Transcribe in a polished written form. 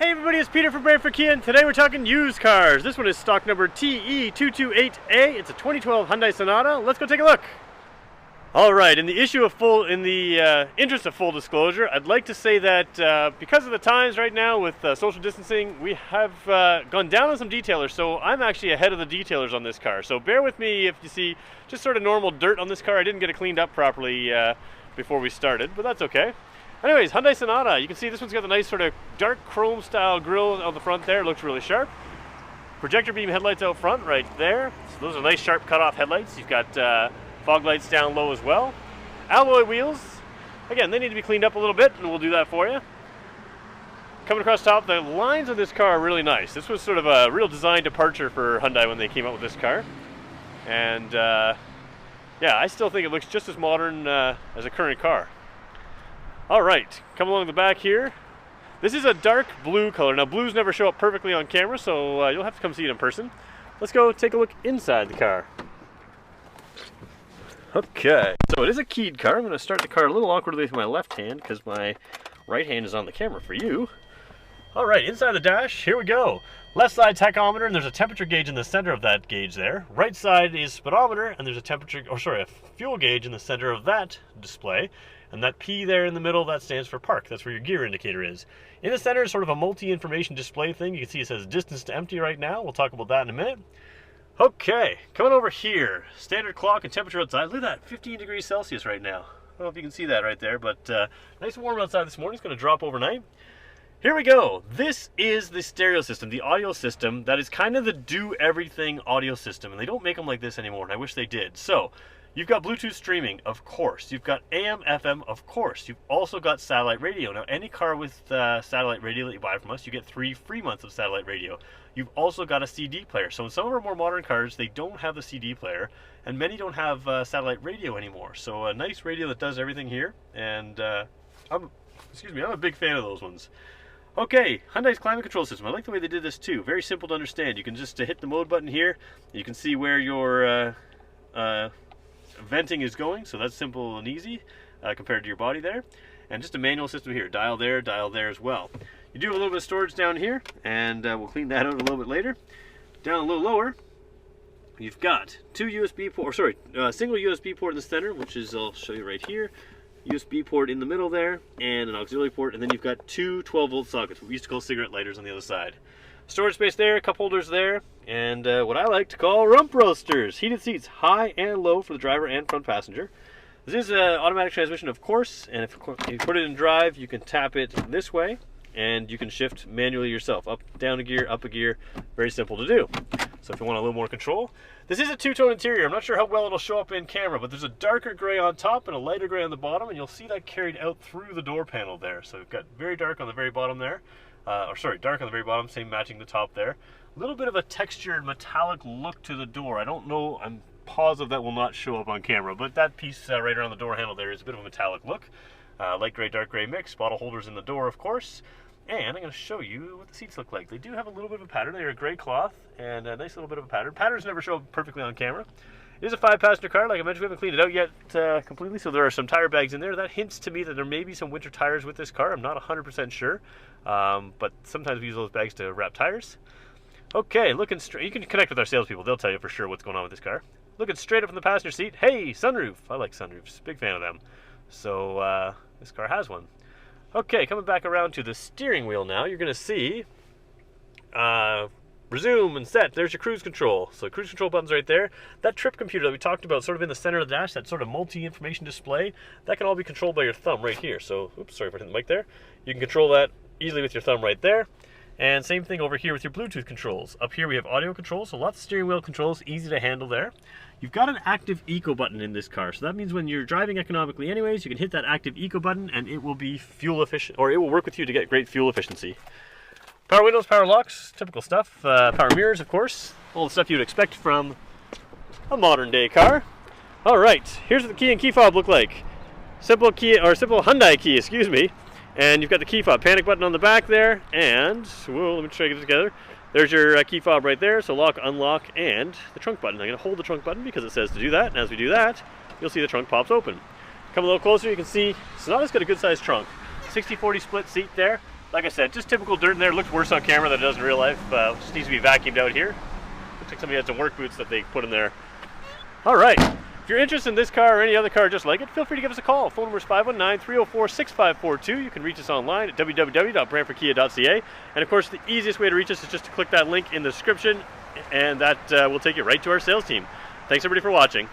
Hey everybody, it's Peter from Brantford Kia, and today we're talking used cars. This one is stock number TE228A. It's a 2012 Hyundai Sonata. Let's go take a look. All right, in the interest of full disclosure, I'd like to say that because of the times right now with social distancing, we have gone down on some detailers. So I'm actually ahead of the detailers on this car. So bear with me if you see just sort of normal dirt on this car. I didn't get it cleaned up properly before we started, but that's okay. Anyways, Hyundai Sonata, you can see this one's got the nice sort of dark chrome style grille on the front there. It looks really sharp. Projector beam headlights out front right there. So those are nice sharp cutoff headlights. You've got fog lights down low as well. Alloy wheels, again, they need to be cleaned up a little bit, and we'll do that for you. Coming across top, the lines of this car are really nice. This was sort of a real design departure for Hyundai when they came out with this car. And yeah, I still think it looks just as modern as a current car. All right, come along the back here. This is a dark blue color. Now, blues never show up perfectly on camera, so you'll have to come see it in person. Let's go take a look inside the car. Okay, so it is a keyed car. I'm going to start the car a little awkwardly with my left hand because my right hand is on the camera for you. All right, inside the dash, here we go. Left side tachometer, and there's a temperature gauge in the center of that gauge there. Right side is speedometer, and there's a fuel gauge in the center of that display. And that P there in the middle, that stands for park. That's where your gear indicator is. In the center is sort of a multi-information display thing. You can see it says distance to empty right now. We'll talk about that in a minute. Okay, coming over here. Standard clock and temperature outside. Look at that, 15 degrees Celsius right now. I don't know if you can see that right there, but nice and warm outside this morning. It's going to drop overnight. Here we go. This is the stereo system, the audio system. That is kind of the do-everything audio system, and they don't make them like this anymore, and I wish they did. So, you've got Bluetooth streaming, of course. You've got AM, FM, of course. You've also got satellite radio. Now, any car with satellite radio that you buy from us, you get 3 free months of satellite radio. You've also got a CD player. So in some of our more modern cars, they don't have the CD player, and many don't have satellite radio anymore. So a nice radio that does everything here, and I'm a big fan of those ones. Okay, Hyundai's climate control system. I like the way they did this too. Very simple to understand. You can just hit the mode button here. You can see where your venting is going, so that's simple and easy compared to your body there. And just a manual system here, dial there as well. You do have a little bit of storage down here, and we'll clean that out a little bit later. Down a little lower, you've got single USB port in the center, which is, I'll show you right here. USB port in the middle there, and an auxiliary port, and then you've got 2 12-volt sockets, what we used to call cigarette lighters, on the other side. Storage space there, cup holders there, and what I like to call rump roasters. Heated seats, high and low for the driver and front passenger. This is an automatic transmission, of course, and if you put it in drive, you can tap it this way, and you can shift manually yourself. Up, down a gear, up a gear. Very simple to do. So if you want a little more control. This is a two-tone interior. I'm not sure how well it'll show up in camera, but there's a darker gray on top and a lighter gray on the bottom, and you'll see that carried out through the door panel there. So we've got very dark on the very bottom there. Dark on the very bottom, same matching the top there. A little bit of a textured metallic look to the door. I don't know, I'm positive that will not show up on camera, but that piece right around the door handle there is a bit of a metallic look. Light gray, dark gray mix, bottle holders in the door, of course. And I'm going to show you what the seats look like. They do have a little bit of a pattern. They're a gray cloth and a nice little bit of a pattern. Patterns never show up perfectly on camera. It is a 5-passenger car. Like I mentioned, we haven't cleaned it out yet completely, so there are some tire bags in there. That hints to me that there may be some winter tires with this car. I'm not 100% sure, but sometimes we use those bags to wrap tires. Okay, looking straight. You can connect with our salespeople. They'll tell you for sure what's going on with this car. Looking straight up from the passenger seat. Hey, sunroof. I like sunroofs. Big fan of them. So this car has one. Okay, coming back around to the steering wheel now, you're going to see resume and set. There's your cruise control. So cruise control button's right there. That trip computer that we talked about sort of in the center of the dash, that sort of multi-information display, that can all be controlled by your thumb right here. So, oops, sorry if I hit the mic there. You can control that easily with your thumb right there. And same thing over here with your Bluetooth controls. Up here we have audio controls, so lots of steering wheel controls, easy to handle there. You've got an active eco button in this car, so that means when you're driving economically anyways, you can hit that active eco button and it will be fuel efficient, or it will work with you to get great fuel efficiency. Power windows, power locks, typical stuff. Power mirrors, of course, all the stuff you would expect from a modern day car. All right, here's what the key and key fob look like. Simple Hyundai key, excuse me. And you've got the key fob, panic button on the back there, and, whoa, let me try to get it together. There's your key fob right there, so lock, unlock, and the trunk button. I'm going to hold the trunk button because it says to do that, and as we do that, you'll see the trunk pops open. Come a little closer, you can see Sonata's got a good sized trunk. 60-40 split seat there, Like I said, just typical dirt in there. Looks worse on camera than it does in real life. Just needs to be vacuumed out here. Looks like somebody had some work boots that they put in there. All right. If you're interested in this car or any other car just like it, feel free to give us a call. Phone number is 519-304-6542. You can reach us online at www.brantfordkia.ca. And of course, the easiest way to reach us is just to click that link in the description, and that will take you right to our sales team. Thanks everybody for watching.